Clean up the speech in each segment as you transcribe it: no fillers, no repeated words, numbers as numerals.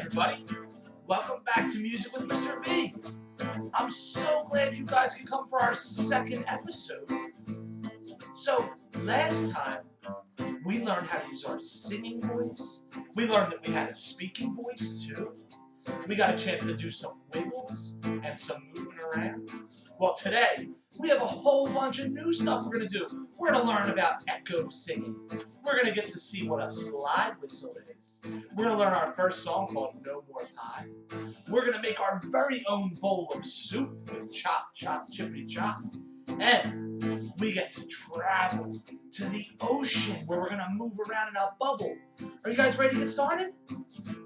everybody. Welcome back to Music with Mr. V. I'm so glad you guys can come for our second episode. So, last time, we learned how to use our singing voice. We learned that we had a speaking voice, too. We got a chance to do some wiggles and some moving around. Well, today, we have a whole bunch of new stuff we're going to do. We're going to learn about echo singing. We're going to get to see what a slide whistle is. We're going to learn our first song called No More Pie. We're going to make our very own bowl of soup with chop, chop, chippity chop. And we get to travel to the ocean where we're going to move around in a bubble. Are you guys ready to get started?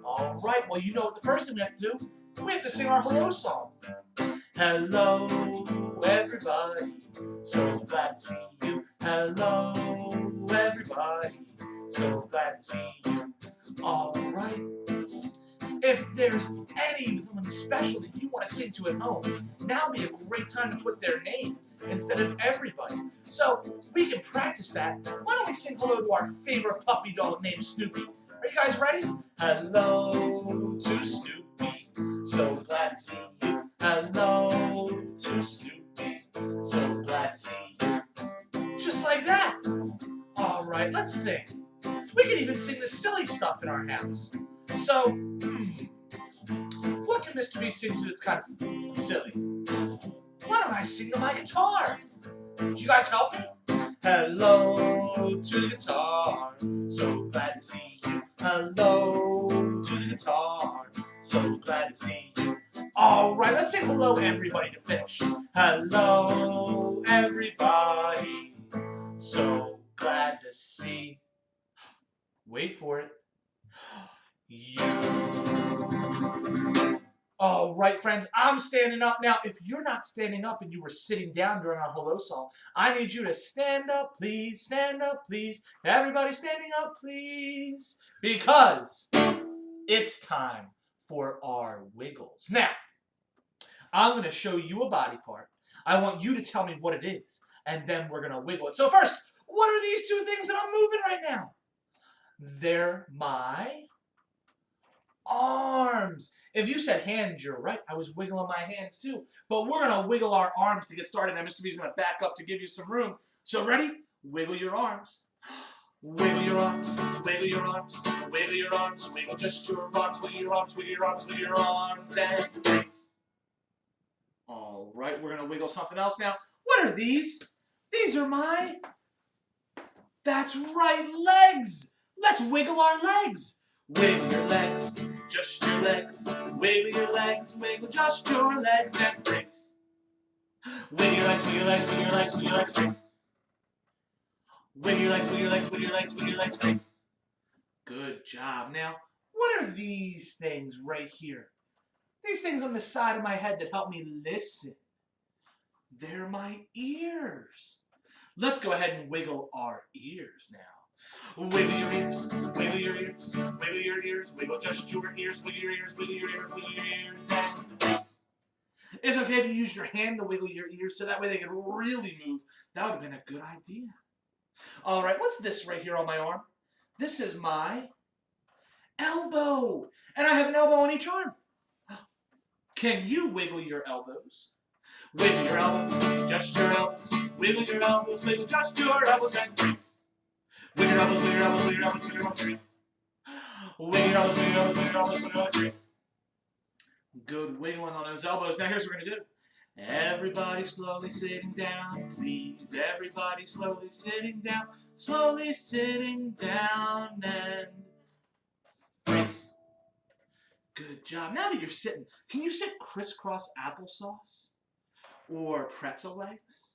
All right, well, you know what the first thing we have to do? We have to sing our hello song. Hello, everybody. So glad to see you. Hello, everybody. So glad to see you. All right. If there's anyone special that you want to sing to at home, now would be a great time to put their name instead of everybody. So we can practice that. Why don't we sing hello to our favorite puppy dog named Snoopy? Are you guys ready? Hello to Snoopy. So glad to see you. Hello to Snoopy. So glad to see you. Just like that. All right, let's think. We can even sing the silly stuff in our house. So, what can Mr. B sing to that's kind of silly? Why don't I sing to my guitar? Can you guys help me? Hello to the guitar. So glad to see you. Hello to the guitar. So glad to see you. All right, let's say hello everybody to finish. Hello everybody. So glad to see. Wait for it. You. All right, friends, I'm standing up now. If you're not standing up and you were sitting down during our hello song, I need you to stand up, please. Stand up, please. Everybody standing up, please. Because it's time for our wiggles. Now, I'm going to show you a body part. I want you to tell me what it is, and then we're going to wiggle it. So first, what are these two things that I'm moving right now? They're my arms. If you said hands, you're right. I was wiggling my hands too. But we're going to wiggle our arms to get started. Now, Mr. B's going to back up to give you some room. So ready? Wiggle your arms. Wiggle your arms. Wiggle your arms. Wiggle your arms. Wiggle just your arms. Wiggle your arms. Wiggle your arms. Wiggle your arms. And release. All right, we're going to wiggle something else now. What are these? These are my... That's right, legs. Let's wiggle our legs. Wiggle your legs, just your legs. Wiggle your legs, wiggle just your legs and freeze. Wiggle your legs, wiggle your legs, wiggle your legs, wiggle your legs, freeze. Wiggle your legs, wiggle your legs, wiggle your legs, wiggle your legs, freeze. Good job. Now, what are these things right here? These things on the side of my head that help me listen. They're my ears. Let's go ahead and wiggle our ears now. Wiggle your ears, wiggle your ears, wiggle your ears, wiggle just your ears, wiggle your ears, wiggle your ears, wiggle your ears, and release. It's okay if you use your hand to wiggle your ears so that way they can really move. That would have been a good idea. All right, what's this right here on my arm? This is my elbow, and I have an elbow on each arm. Can you wiggle your elbows? Wiggle your elbows, just your elbows, wiggle your elbows, wiggle just your elbows, and release. Wiggle your elbows, wiggle your elbows, wiggle your elbows, wiggle your elbows, wiggle your elbows, wiggle your elbows, wiggle your elbows, wiggle your elbows. Good wiggling on those elbows. Now here's what we're going to do. Everybody slowly sitting down, please. Everybody slowly sitting down, and freeze. Good job. Now that you're sitting, can you sit crisscross applesauce or pretzel legs?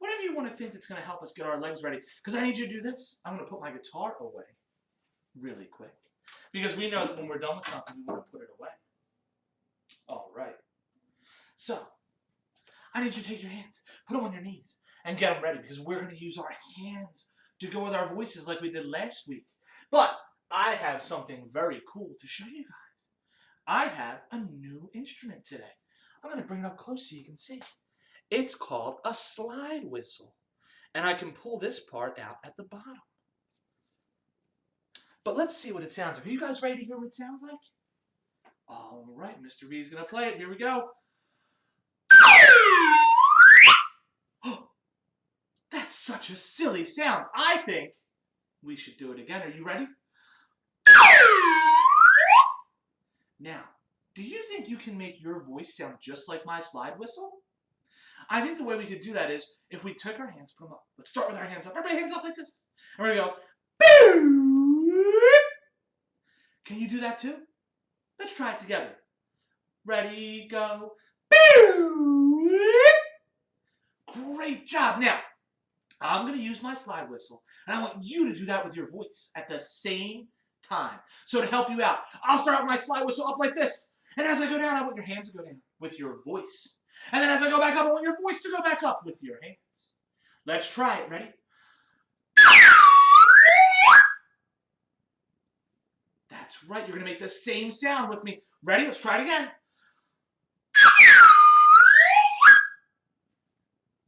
Whatever you want to think that's going to help us get our legs ready. Because I need you to do this. I'm going to put my guitar away really quick. Because we know that when we're done with something, we want to put it away. All right. So, I need you to take your hands, put them on your knees, and get them ready. Because we're going to use our hands to go with our voices like we did last week. But I have something very cool to show you guys. I have a new instrument today. I'm going to bring it up close so you can see. It's called a slide whistle. And I can pull this part out at the bottom. But let's see what it sounds like. Are you guys ready to hear what it sounds like? All right, Mr. V is going to play it. Here we go. That's such a silly sound. I think we should do it again. Are you ready? Now, do you think you can make your voice sound just like my slide whistle? I think the way we could do that is if we took our hands, put them up. Let's start with our hands up. Everybody hands up like this. And we're going to go. Can you do that too? Let's try it together. Ready, go. Great job. Now, I'm going to use my slide whistle, and I want you to do that with your voice at the same time. So to help you out, I'll start with my slide whistle up like this. And as I go down, I want your hands to go down with your voice. And then as I go back up, I want your voice to go back up with your hands. Let's try it. Ready? That's right. You're going to make the same sound with me. Ready? Let's try it again.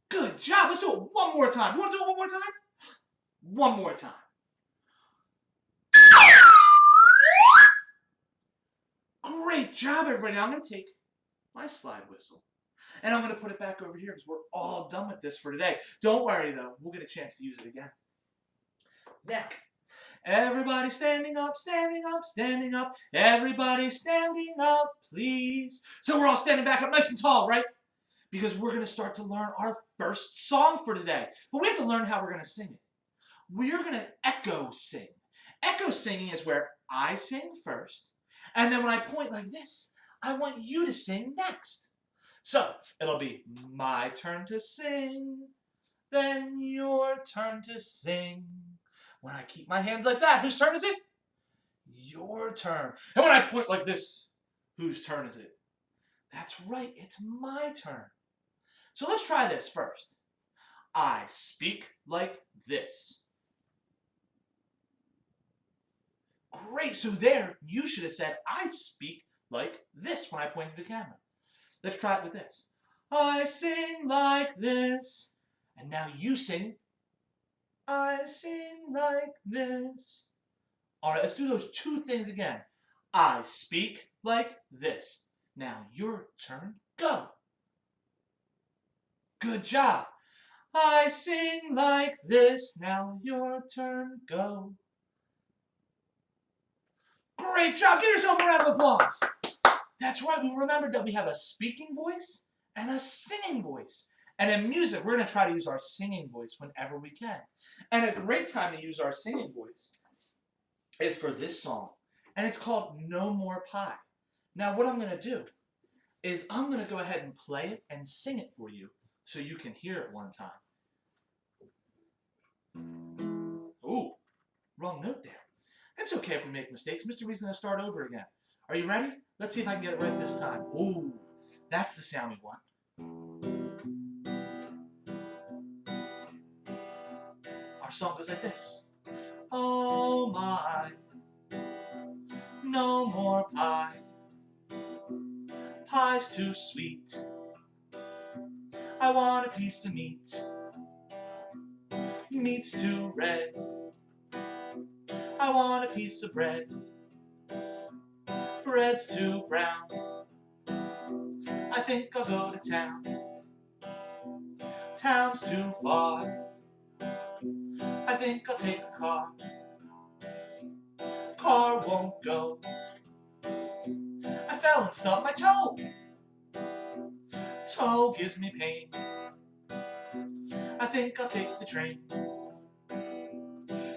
Good job. Let's do it one more time. You want to do it one more time? One more time. Great job, everybody. Now I'm going to take my slide whistle and I'm going to put it back over here because we're all done with this for today. Don't worry, though. We'll get a chance to use it again. Now, everybody standing up, standing up, standing up. Everybody standing up, please. So we're all standing back up nice and tall, right? Because we're going to start to learn our first song for today. But we have to learn how we're going to sing it. We're going to echo sing. Echo singing is where I sing first, and then when I point like this, I want you to sing next. So it'll be my turn to sing, then your turn to sing. When I keep my hands like that, whose turn is it? Your turn. And when I point like this, whose turn is it? That's right, it's my turn. So let's try this first. I speak like this. Great, so there, you should have said, I speak like this when I pointed to the camera. Let's try it with this. I sing like this. And now you sing, I sing like this. All right, let's do those two things again. I speak like this. Now your turn, go. Good job. I sing like this. Now your turn, go. Great job. Give yourself a round of applause. That's right. We remembered that we have a speaking voice and a singing voice. And in music, we're going to try to use our singing voice whenever we can. And a great time to use our singing voice is for this song. And it's called No More Pie. Now, what I'm going to do is I'm going to go ahead and play it and sing it for you so you can hear it one time. Ooh, wrong note there. It's okay if we make mistakes. Mr. V's going to start over again. Are you ready? Let's see if I can get it right this time. Ooh, that's the sound we want. Our song goes like this. Oh my, no more pie. Pie's too sweet. I want a piece of meat. Meat's too red. I want a piece of bread. Bread's too brown. I think I'll go to town. Town's too far. I think I'll take a car. Car won't go. I fell and stubbed my toe. Toe gives me pain. I think I'll take the train.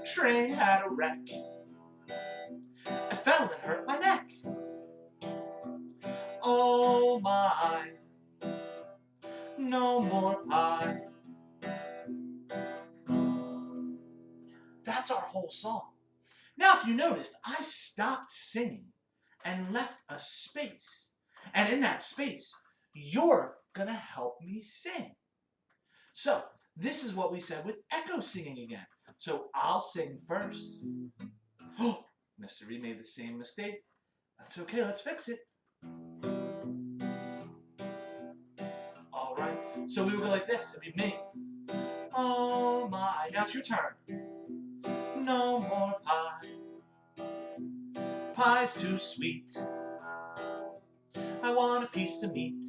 Train had a wreck. I fell and hurt my neck. Oh my, no more pie. That's our whole song. Now, if you noticed, I stopped singing and left a space. And in that space, you're going to help me sing. So, this is what we said with echo singing again. So, I'll sing first. Oh, Mr. V made the same mistake. That's okay, let's fix it. All right, so we will go like this. It'll be me. Oh my, now it's your turn. No more pie. Pie's too sweet. want a piece of meat.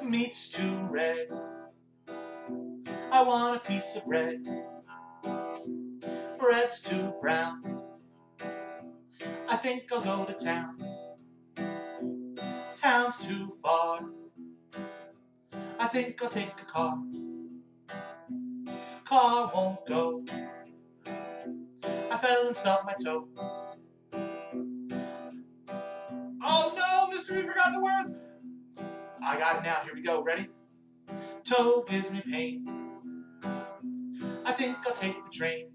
Meat's too red. I want a piece of bread. Bread's too brown. I think I'll go to town. Town's too far. I think I'll take a car. Car won't go. I fell and stubbed my toe. Oh no, Mr. E forgot the words. I got it now. Here we go. Ready? Toe gives me pain. I think I'll take the train.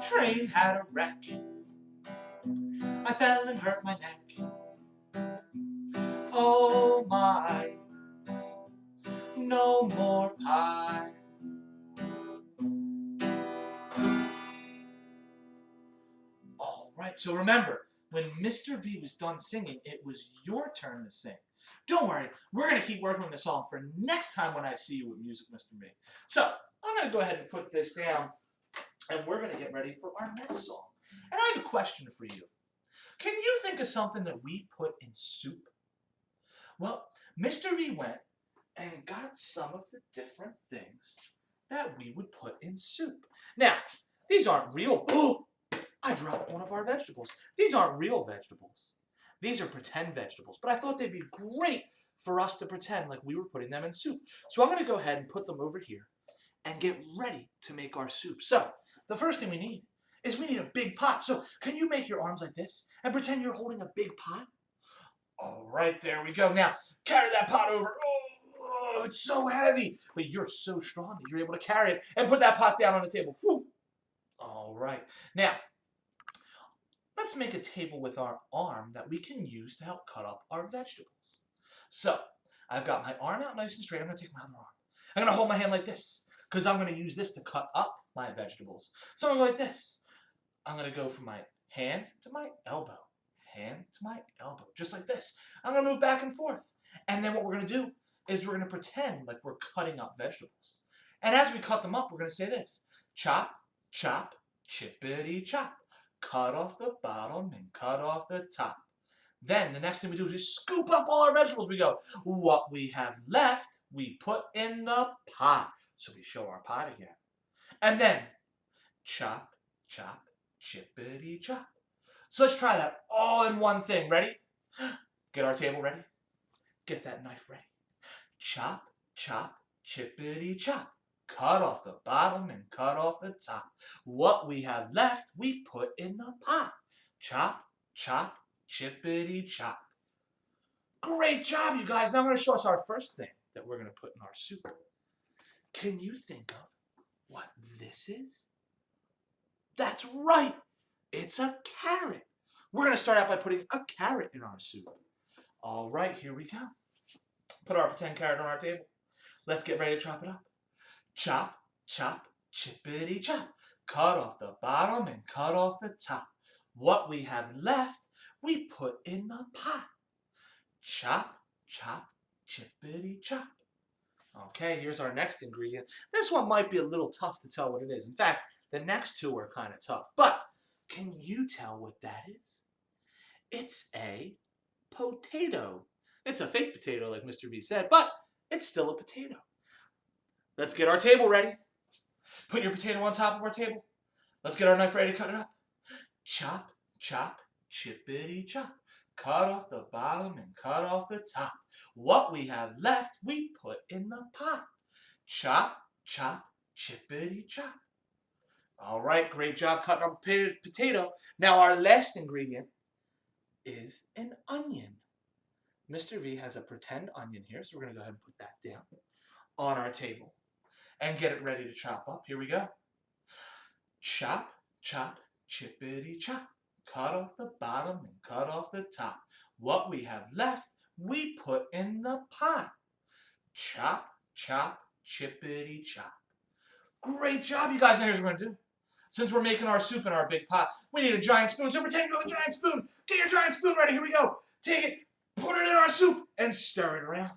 Train had a wreck. I fell and hurt my neck. Oh my, no more pie. All right, so remember, when Mr. V was done singing, it was your turn to sing. Don't worry, we're going to keep working on the song for next time when I see you with Music Mr. V. So, I'm going to go ahead and put this down, and we're going to get ready for our next song. And I have a question for you. Can you think of something that we put in soup? Well, Mr. V went and got some of the different things that we would put in soup. Now, these aren't real... Oh, I dropped one of our vegetables. These aren't real vegetables. These are pretend vegetables, but I thought they'd be great for us to pretend like we were putting them in soup. So I'm going to go ahead and put them over here and get ready to make our soup. So, the first thing we need is we need a big pot. So, can you make your arms like this and pretend you're holding a big pot? All right, there we go. Now, carry that pot over. Oh, it's so heavy. But you're so strong that you're able to carry it and put that pot down on the table. Whew. All right. Now, let's make a table with our arm that we can use to help cut up our vegetables. So, I've got my arm out nice and straight. I'm going to take my other arm. I'm going to hold my hand like this because I'm going to use this to cut up my vegetables. So I'm going to go like this. I'm going to go from my hand to my elbow. Hand to my elbow. Just like this. I'm going to move back and forth. And then what we're going to do is we're going to pretend like we're cutting up vegetables. And as we cut them up, we're going to say this. Chop, chop, chippity chop. Cut off the bottom and cut off the top. Then the next thing we do is just scoop up all our vegetables. We go, what we have left, we put in the pot. So we show our pot again. And then chop, chop, chippity chop. So let's try that all in one thing. Ready? Get our table ready. Get that knife ready. Chop, chop, chippity chop. Cut off the bottom and cut off the top. What we have left, we put in the pot. Chop, chop, chippity chop. Great job, you guys. Now I'm going to show us our first thing that we're going to put in our soup. Can you think of what this is? That's right. It's a carrot. We're going to start out by putting a carrot in our soup. All right, here we go. Put our pretend carrot on our table. Let's get ready to chop it up. Chop, chop, chippity chop. Cut off the bottom and cut off the top. What we have left, we put in the pot. Chop, chop, chippity chop. Okay, here's our next ingredient. This one might be a little tough to tell what it is. In fact, the next two are kind of tough. But can you tell what that is? It's a potato. It's a fake potato, like Mr. V said, but it's still a potato. Let's get our table ready. Put your potato on top of our table. Let's get our knife ready to cut it up. Chop, chop, chippity chop. Cut off the bottom and cut off the top. What we have left, we put in the pot. Chop, chop, chippity chop. All right, great job cutting up a potato. Now our last ingredient is an onion. Mr. V has a pretend onion here, so we're going to go ahead and put that down on our table and get it ready to chop up. Here we go. Chop, chop, chippity chop. Cut off the bottom and cut off the top. What we have left, we put in the pot. Chop, chop, chippity chop. Great job, you guys. Now here's what we're going to do. Since we're making our soup in our big pot, we need a giant spoon. So pretend you have a giant spoon. Get your giant spoon ready. Here we go. Take it, put it in our soup, and stir it around.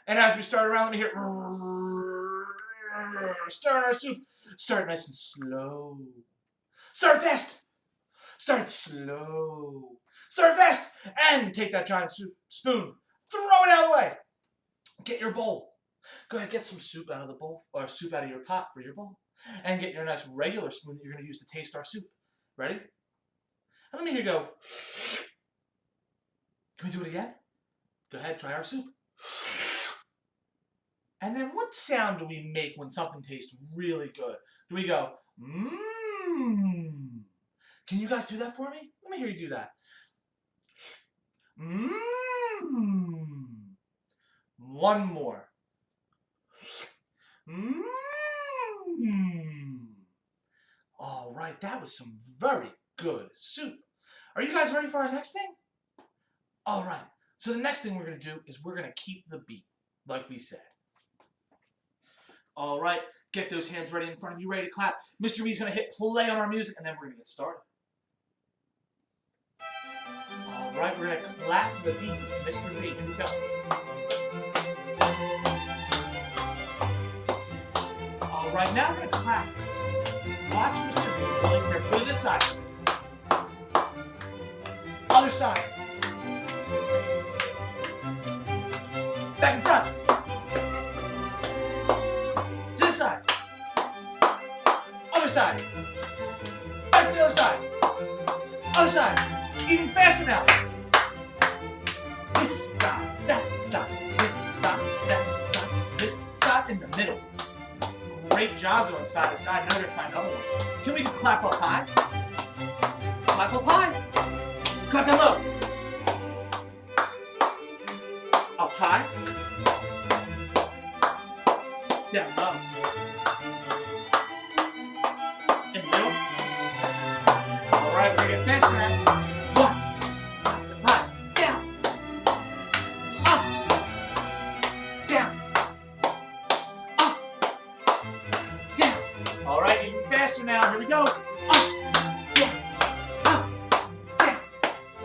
And as we stir it around, let me hear stir in our soup. Start nice and slow. Start fast. Start slow. Start fast. And take that giant spoon. Throw it out of the way. Get your bowl. Go ahead, get some soup out of the bowl, or soup out of your pot for your bowl. And get your nice regular spoon that you're going to use to taste our soup. Ready? And let me hear you go. Can we do it again? Go ahead, try our soup. And then what sound do we make when something tastes really good? Do we go, mmm? Can you guys do that for me? Let me hear you do that. Mmm. One more. Mmm. All right, that was some very good soup. Are you guys ready for our next thing? All right, so the next thing we're going to do is we're going to keep the beat, like we said. All right, get those hands ready in front of you, ready to clap. Mr. V's going to hit play on our music, and then we're going to get started. All right, we're going to clap the beat with Mr. V. Here we go. All right, now we're going to clap. Watch Mr. V really carefully. To this side. Other side. Back in front. To this side. Other side. Back to the other side. Other side. Even faster now. This side, that side, this side, that side, this side, in the middle. Great job going side to side. Now we're going to try another one. Can we do clap up high? Clap up high. Clap down low. Up high. Down low. In the middle. All right, we're going to get faster now. One. High. Down. Up. Down. Up. Down. All right, even faster now. Here we go. Up. Down. Up. Down.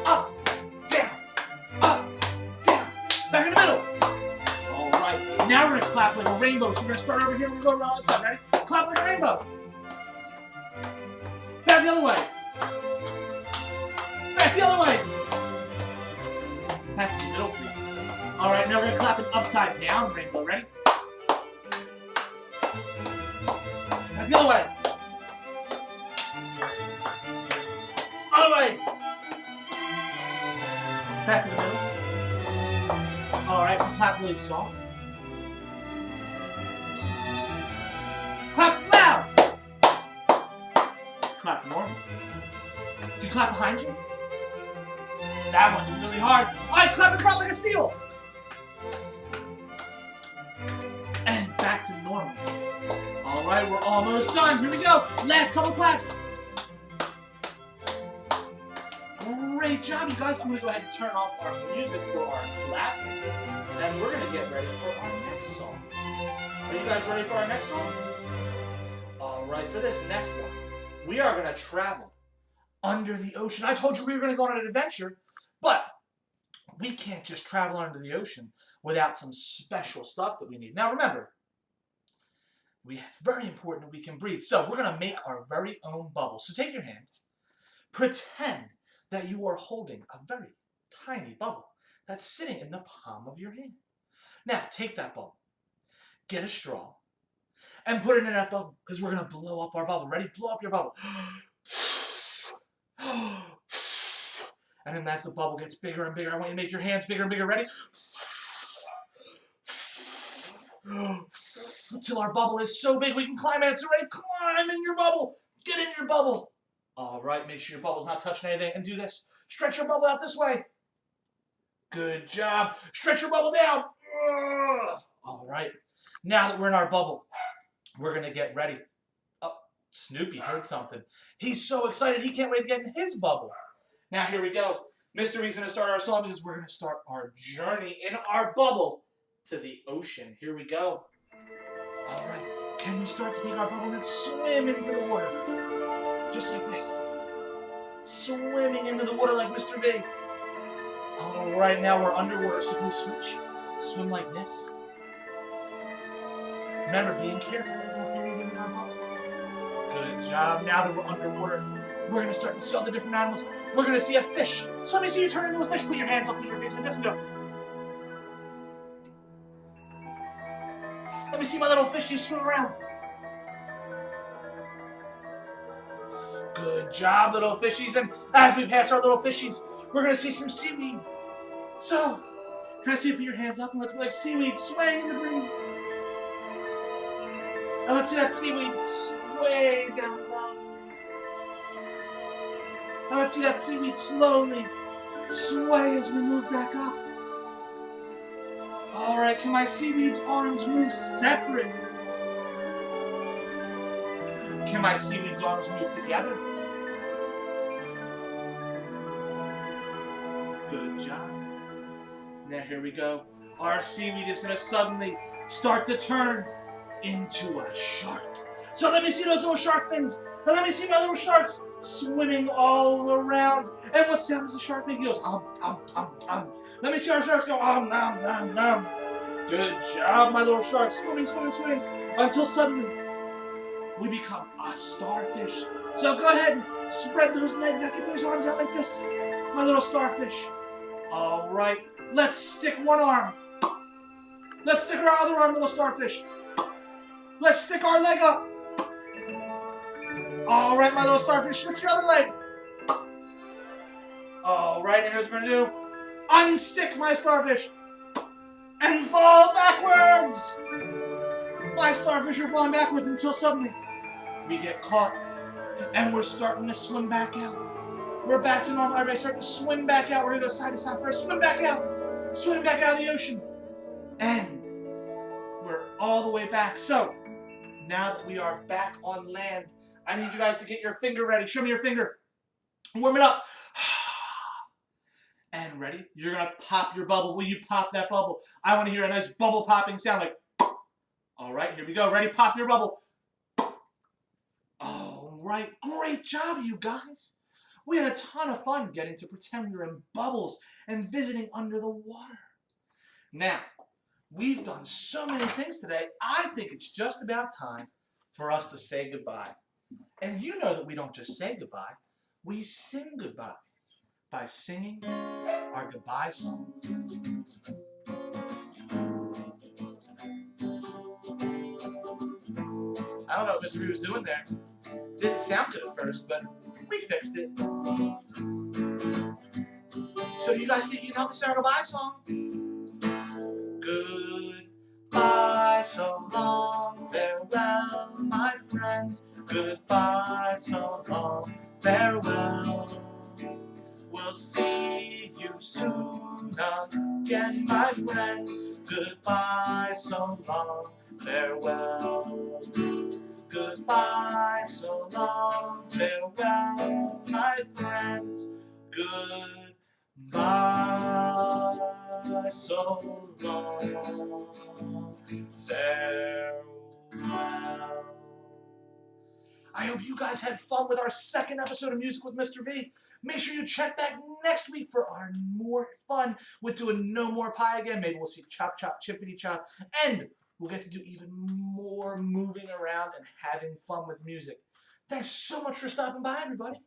Up. Down. Up. Down. Back in the middle. All right. Now we're going to clap like a rainbow. So we're going to start over here. We're going to go around the side. Ready? Clap like a rainbow. Back the other way. Back the other way. That's the middle, please. All right, now we're going to clap an upside down rainbow. Ready? Back the other way. Other way. Back to the middle. All right, clap really soft. Clap loud. Clap normal. Can you clap behind you? That one's really hard. All right, clap in front like a seal. And back to normal. All right, we're almost done. Here we go. Last couple claps. Great job, you guys. I'm going to go ahead and turn off our music for our clap. And we're going to get ready for our next song. Are you guys ready for our next song? All right, for this next one, we are going to travel under the ocean. I told you we were going to go on an adventure, but we can't just travel under the ocean without some special stuff that we need. Now remember, it's very important that we can breathe. So we're going to make our very own bubble. So take your hand, pretend that you are holding a very tiny bubble that's sitting in the palm of your hand. Now take that bubble, get a straw, and put it in that bubble because we're going to blow up our bubble. Ready? Blow up your bubble. And then as the bubble gets bigger and bigger, I want you to make your hands bigger and bigger. Ready? Until our bubble is so big we can climb in it. So ready? Climb in your bubble. Get in your bubble. All right, make sure your bubble's not touching anything. And do this. Stretch your bubble out this way. Good job. Stretch your bubble down. All right. Now that we're in our bubble, we're going to get ready. Oh, Snoopy heard something. He's so excited he can't wait to get in his bubble. Now here we go. Mr. V's going to start our song because we're going to start our journey in our bubble to the ocean. Here we go. All right. Can we start to take our bubble and swim into the water? Just like this. Swimming into the water like Mr. V. All right, now we're underwater, so can we switch? Swim like this. Remember, being careful that we don't hit anything with our bubble. Good job. Now that we're underwater, we're going to start to see all the different animals. We're going to see a fish. So let me see you turn into a fish. Put your hands up in your face like this and go. Let me see my little fishies swim around. Good job, little fishies. And as we pass our little fishies, we're going to see some seaweed. So, can I see you put your hands up and let's be like seaweed swaying in the breeze. And let's see that seaweed sway down low. And let's see that seaweed slowly sway as we move back up. Alright, can my seaweed's arms move separate? Can my seaweed's arms move together? Good job. Now here we go. Our seaweed is going to suddenly start to turn into a shark. So let me see those little shark fins. And let me see my little sharks swimming all around. And what sound does the shark make? He goes, Let me see our sharks go, nom, nom, nom. Good job, my little sharks. Swimming, swimming, swimming. Until suddenly, we become a starfish. So go ahead and spread those legs out. Get those arms out like this. My little starfish. All right. Let's stick one arm. Let's stick our other arm, little starfish. Let's stick our leg up. All right, my little starfish, switch your other leg. All right, and here's what we're going to do. Unstick my starfish and fall backwards. My starfish are falling backwards until suddenly we get caught and we're starting to swim back out. We're back to normal. Everybody starting to swim back out. We're going to go side to side first. Swim back out. Swim back out of the ocean. And we're all the way back. So, now that we are back on land, I need you guys to get your finger ready. Show me your finger. Warm it up. And ready? You're going to pop your bubble. Will you pop that bubble? I want to hear a nice bubble popping sound like. All right, here we go. Ready? Pop your bubble. All right. Great job, you guys. We had a ton of fun getting to pretend we were in bubbles and visiting under the water. Now, we've done so many things today, I think it's just about time for us to say goodbye. And you know that we don't just say goodbye, we sing goodbye by singing our goodbye song. I don't know what Mr. B was doing there. Didn't sound good at first, but we fixed it. So do you guys think you can help me sing our goodbye song? Goodbye, so long, farewell, my friends. Goodbye, so long, farewell. We'll see you soon again, my friends. Goodbye, so long, farewell. Goodbye, so long, farewell, my friends. Goodbye, so long, farewell. I hope you guys had fun with our second episode of Music with Mr. V. Make sure you check back next week for our more fun with doing No More Pie again. Maybe we'll see Chop Chop Chippity Chop. And we'll get to do even more moving around and having fun with music. Thanks so much for stopping by, everybody.